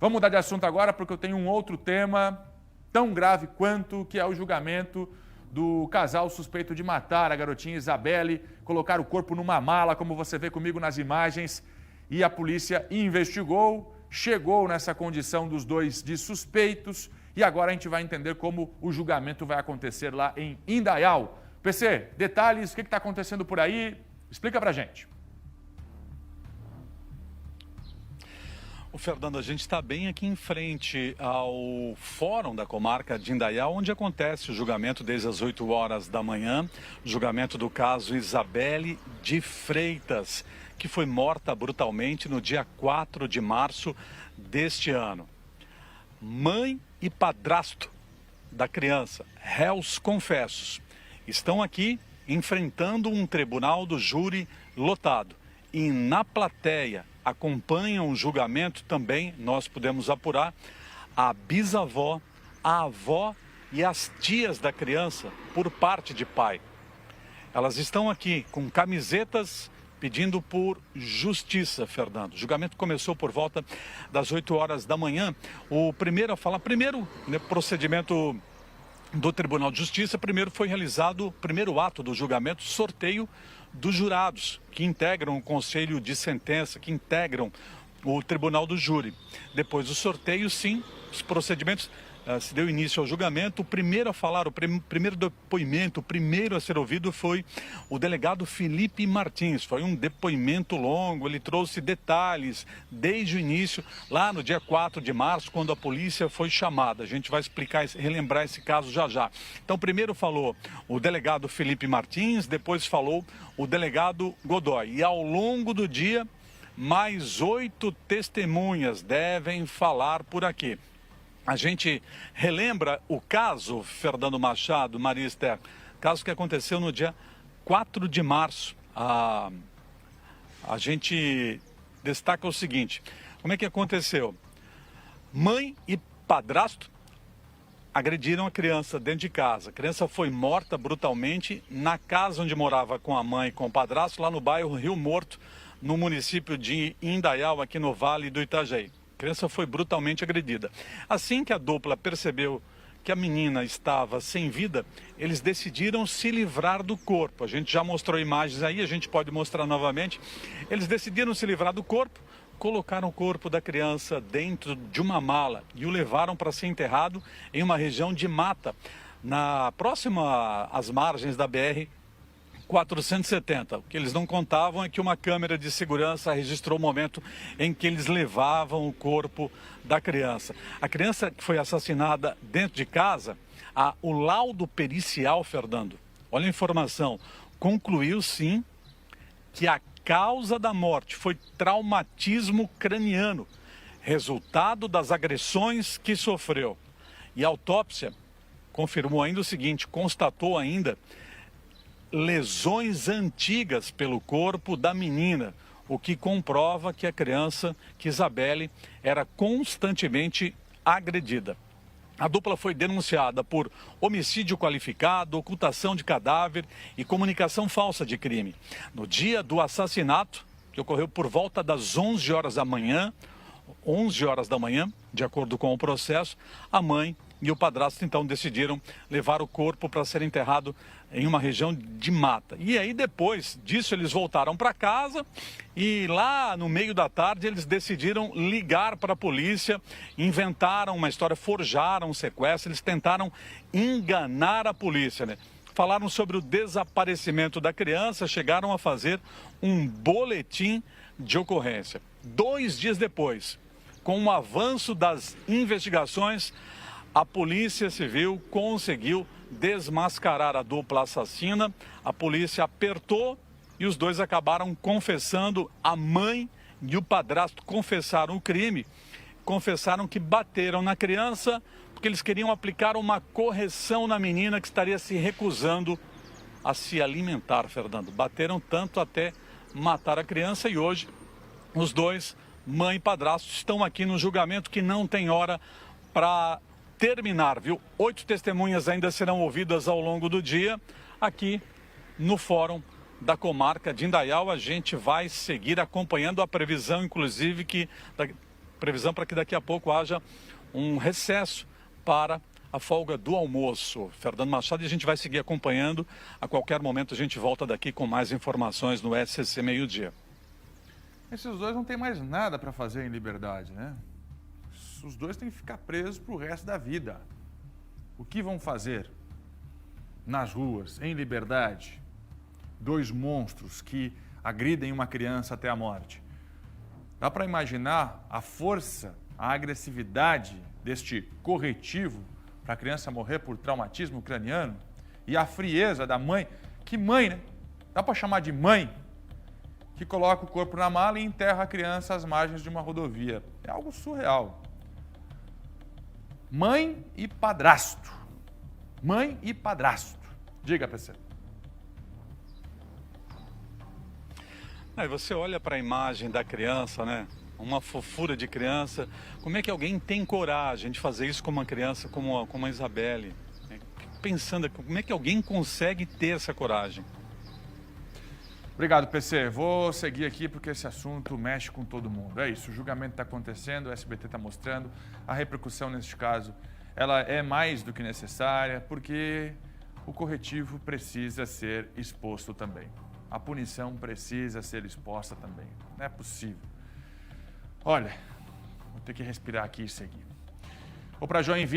Vamos mudar de assunto agora porque eu tenho um outro tema tão grave quanto, que é o julgamento do casal suspeito de matar a garotinha Isabelle, colocar o corpo numa mala, como você vê comigo nas imagens, e a polícia investigou, chegou nessa condição dos dois de suspeitos, e agora a gente vai entender como o julgamento vai acontecer lá em Indaial. PC, detalhes, o que está acontecendo por aí? Explica pra gente. Fernando, a gente está bem aqui em frente ao Fórum da Comarca de Indaial, onde acontece o julgamento desde as 8 horas da manhã, julgamento do caso Isabelle de Freitas, que foi morta brutalmente no dia 4 de março deste ano. Mãe e padrasto da criança, réus confessos, estão aqui enfrentando um tribunal do júri lotado. E na plateia acompanham o julgamento também, nós podemos apurar, a bisavó, a avó e as tias da criança por parte de pai. Elas estão aqui com camisetas pedindo por justiça, Fernando. O julgamento começou por volta das 8 horas da manhã. O primeiro a falar, procedimento do Tribunal de Justiça, primeiro foi realizado o primeiro ato do julgamento, sorteio dos jurados que integram o Conselho de Sentença, que integram o Tribunal do Júri. Depois do sorteio, sim, os procedimentos, se deu início ao julgamento. O primeiro a falar, o primeiro depoimento, o primeiro a ser ouvido foi o delegado Felipe Martins. Foi um depoimento longo, ele trouxe detalhes desde o início, lá no dia 4 de março, quando a polícia foi chamada. A gente vai explicar, relembrar esse caso já já. Então, primeiro falou o delegado Felipe Martins, depois falou o delegado Godoy. E ao longo do dia, mais 8 testemunhas devem falar por aqui. A gente relembra o caso, Fernando Machado, Maria Esther, caso que aconteceu no dia 4 de março. A gente destaca o seguinte: como é que aconteceu? Mãe e padrasto agrediram a criança dentro de casa. A criança foi morta brutalmente na casa onde morava com a mãe e com o padrasto, lá no bairro Rio Morto, no município de Indaial, aqui no Vale do Itajaí. A criança foi brutalmente agredida. Assim que a dupla percebeu que a menina estava sem vida, eles decidiram se livrar do corpo. A gente já mostrou imagens aí, a gente pode mostrar novamente. Eles decidiram se livrar do corpo, colocaram o corpo da criança dentro de uma mala e o levaram para ser enterrado em uma região de mata, próxima às margens da BR 470. O que eles não contavam é que uma câmera de segurança registrou o momento em que eles levavam o corpo da criança. A criança que foi assassinada dentro de casa, o laudo pericial, Fernando, olha a informação, concluiu sim que a causa da morte foi traumatismo craniano, resultado das agressões que sofreu. E a autópsia confirmou ainda o seguinte, constatou ainda lesões antigas pelo corpo da menina, o que comprova que a criança, que Isabelle, era constantemente agredida. A dupla foi denunciada por homicídio qualificado, ocultação de cadáver e comunicação falsa de crime. No dia do assassinato, que ocorreu por volta das 11 horas da manhã, de acordo com o processo, a mãe e o padrasto então decidiram levar o corpo para ser enterrado em uma região de mata. E aí depois disso eles voltaram para casa e lá no meio da tarde eles decidiram ligar para a polícia, inventaram uma história, forjaram um sequestro, eles tentaram enganar a polícia, né? Falaram sobre o desaparecimento da criança, chegaram a fazer um boletim de ocorrência. 2 dias depois, com o avanço das investigações, a Polícia Civil conseguiu desmascarar a dupla assassina. A polícia apertou e os dois acabaram confessando. A mãe e o padrasto confessaram o crime, confessaram que bateram na criança porque eles queriam aplicar uma correção na menina que estaria se recusando a se alimentar, Fernando. Bateram tanto até matar a criança e hoje os dois, mãe e padrasto, estão aqui no julgamento que não tem hora para terminar, viu? 8 testemunhas ainda serão ouvidas ao longo do dia aqui no Fórum da Comarca de Indaial. A gente vai seguir acompanhando a previsão, inclusive, que previsão para que daqui a pouco haja um recesso para a folga do almoço. Fernando Machado, e a gente vai seguir acompanhando. A qualquer momento a gente volta daqui com mais informações no SCC Meio-Dia. Esses dois não têm mais nada para fazer em liberdade, né? Os dois têm que ficar presos para o resto da vida. O que vão fazer nas ruas, em liberdade? Dois monstros que agridem uma criança até a morte. Dá para imaginar a força, a agressividade deste corretivo para a criança morrer por traumatismo craniano? E a frieza da mãe, que mãe, né? Dá para chamar de mãe, que coloca o corpo na mala e enterra a criança às margens de uma rodovia. É algo surreal. Mãe e padrasto. Mãe e padrasto. Diga, PC. Aí você olha para a imagem da criança, né? Uma fofura de criança. Como é que alguém tem coragem de fazer isso com uma criança como a Isabelle? Pensando, como é que alguém consegue ter essa coragem? Obrigado, PC. Vou seguir aqui porque esse assunto mexe com todo mundo. É isso, o julgamento está acontecendo, o SBT está mostrando. A repercussão neste caso, ela é mais do que necessária, porque o corretivo precisa ser exposto também. A punição precisa ser exposta também. Não é possível. Olha, vou ter que respirar aqui e seguir. Vou para Joinville.